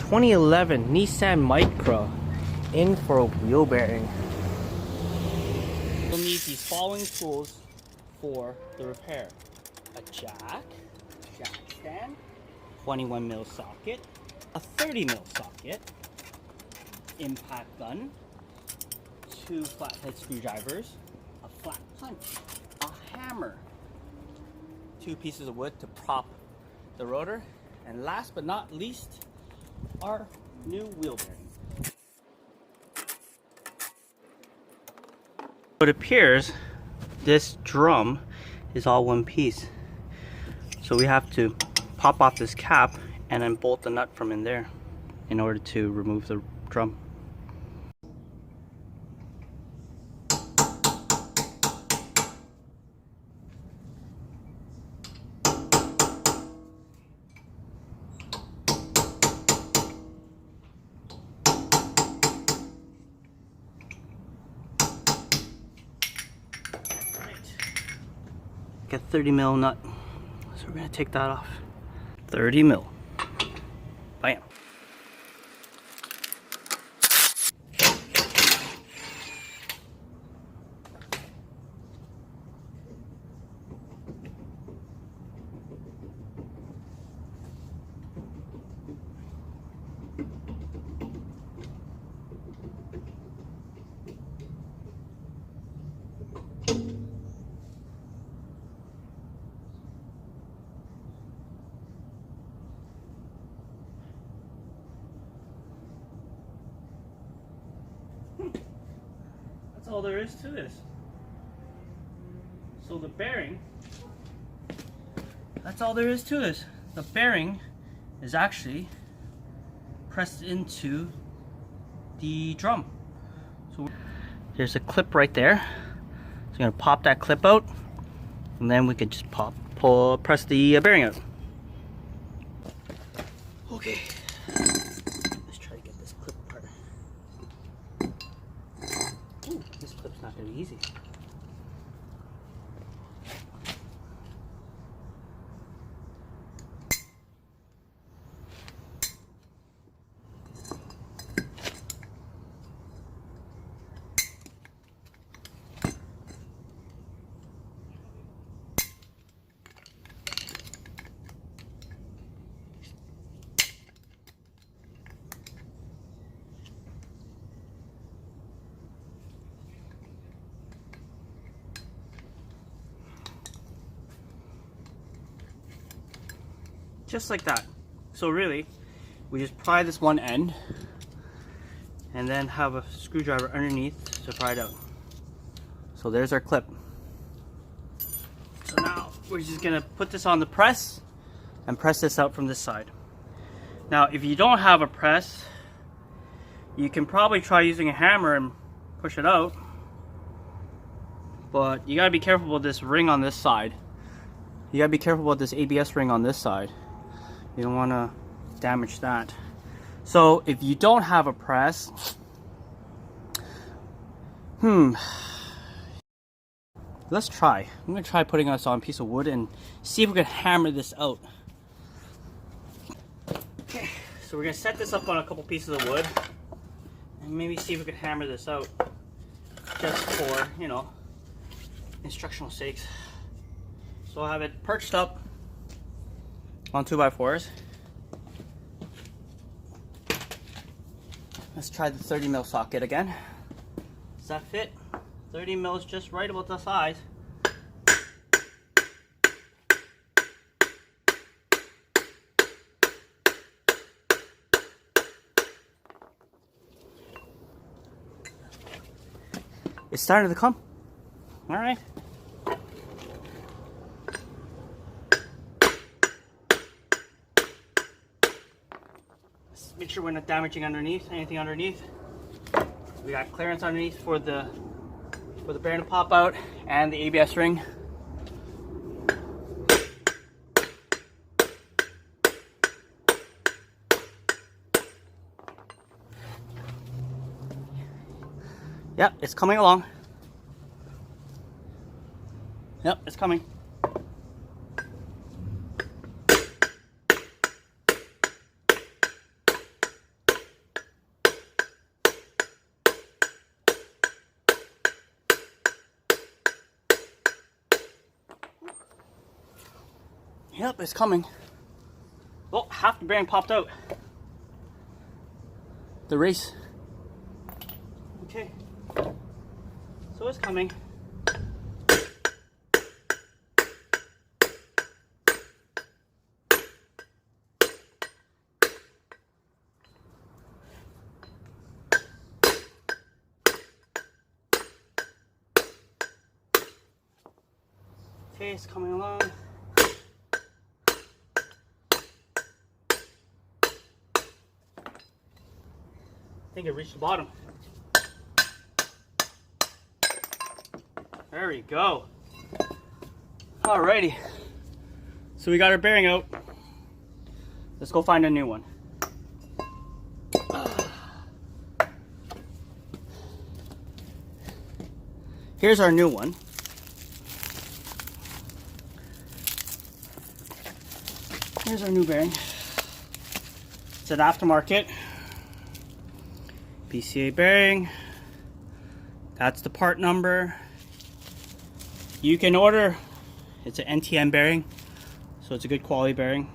2011 Nissan Micra in for a wheel bearing. You'll need these following tools for the repair: a jack stand, 21mm socket, a 30mm socket, impact gun, 2 flathead screwdrivers, a flat punch, a hammer, 2 pieces of wood to prop the rotor, and last but not least, our new wheel bearing. It appears this drum is all one piece, so we have to pop off this cap and then bolt the nut from in there in order to remove the drum. Get 30mm nut, so we're gonna take that off. 30mm. Bam. That's all there is to this. So the bearing, that's all there is to this. The bearing is actually pressed into the drum. So there's a clip right there. So I'm gonna pop that clip out, and then we can just press the bearing out. Okay. Let's try to get this clip apart. Ooh, this clip's not gonna be easy. Just like that. So really, we just pry this one end and then have a screwdriver underneath to pry it out. So there's our clip. So now we're just gonna put this on the press and press this out from this side. Now if you don't have a press, you can probably try using a hammer and push it out, but you gotta be careful with this ring on this side. You gotta be careful with this ABS ring on this side. You don't want to damage that. So if you don't have a press, let's try. I'm going to try putting this on a piece of wood and see if we can hammer this out. Okay, so we're going to set this up on a couple pieces of wood and maybe see if we can hammer this out, just for, you know, instructional sakes. So I'll have it perched up on 2x4s. Let's try the 30mm socket again. Does that fit? 30mm is just right about the size. It's starting to come. All right. Make sure we're not damaging anything underneath. We got clearance underneath for the bearing to pop out and the ABS ring. Yep, it's coming along. Yep, it's coming. Yep, it's coming. Oh, half the bearing popped out. The race. Okay. So it's coming. Okay, it's coming along. I think it reached the bottom. There we go. Alrighty. So we got our bearing out. Let's go find a new one. Here's our new one. Here's our new bearing. It's an aftermarket PCA bearing. That's the part number. You can order, it's an NTM bearing, so it's a good quality bearing.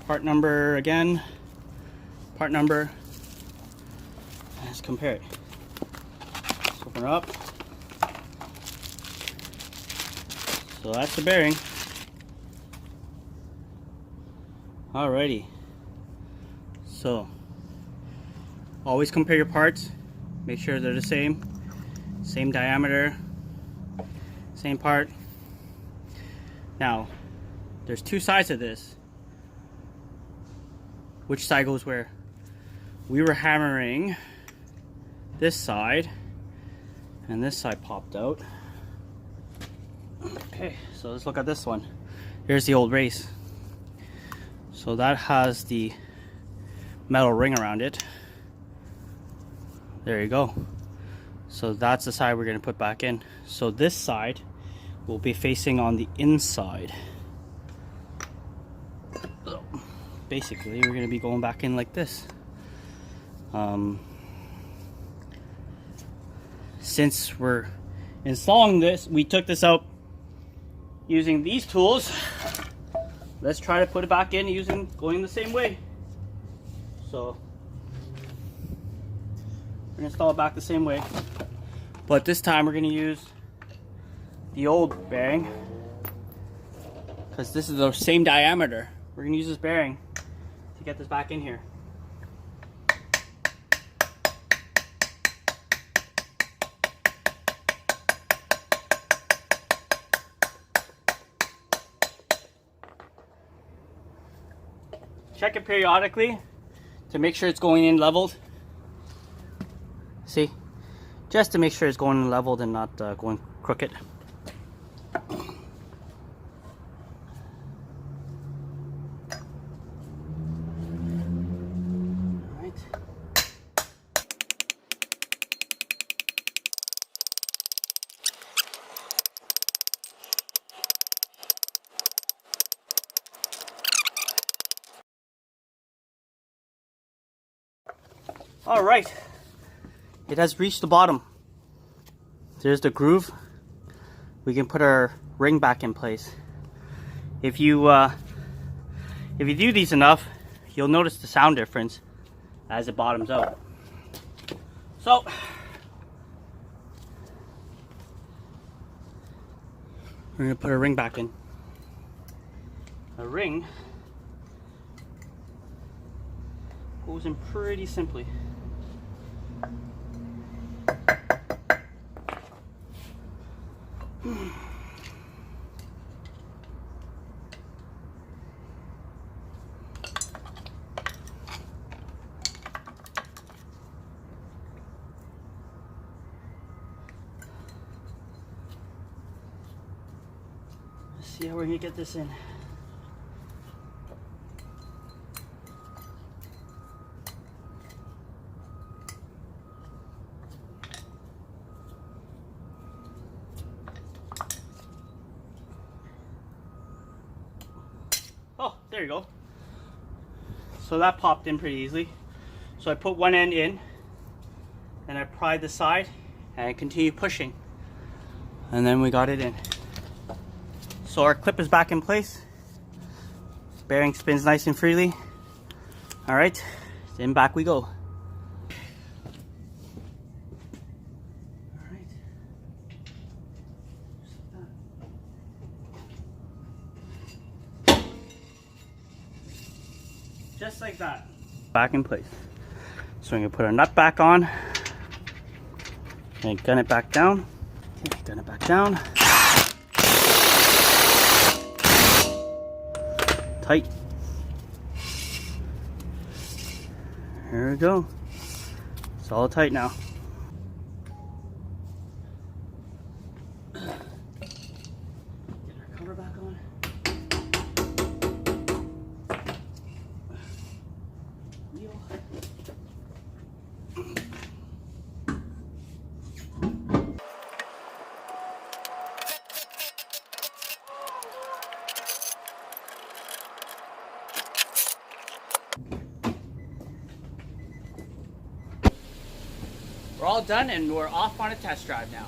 Part number again, part number. Let's compare it. Let's open it up. So that's the bearing. Alrighty. So always compare your parts, make sure they're the same diameter, same part. Now there's two sides of this. Which side goes where? We were hammering this side and this side popped out. Okay, so let's look at this one. Here's the old race. So that has the metal ring around it. There you go. So that's the side we're going to put back in. So this side will be facing on the inside. Basically, we're going to be going back in like this. Since we're installing this, we took this out using these tools. Let's try to put it back in going the same way. So we're gonna install it back the same way, but this time we're gonna use the old bearing because this is the same diameter. We're gonna use this bearing to get this back in here. Check it periodically to make sure it's going in leveled. See? Just to make sure it's going in leveled and not going crooked. Alright, it has reached the bottom. There's the groove. We can put our ring back in place. If you do these enough, you'll notice the sound difference as it bottoms out. So we're going to put a ring back in. A ring goes in pretty simply. Let's see how we're gonna get this in. Oh, there you go. So that popped in pretty easily. So I put one end in and I pried the side and I continue pushing. And then we got it in. So our clip is back in place. Bearing spins nice and freely. All right, then back we go. Just like that. Back in place. So I'm gonna put our nut back on and gun it back down. Okay, gun it back down. Tight. There we go. It's all tight now. Get our cover back on. We're all done and we're off on a test drive now.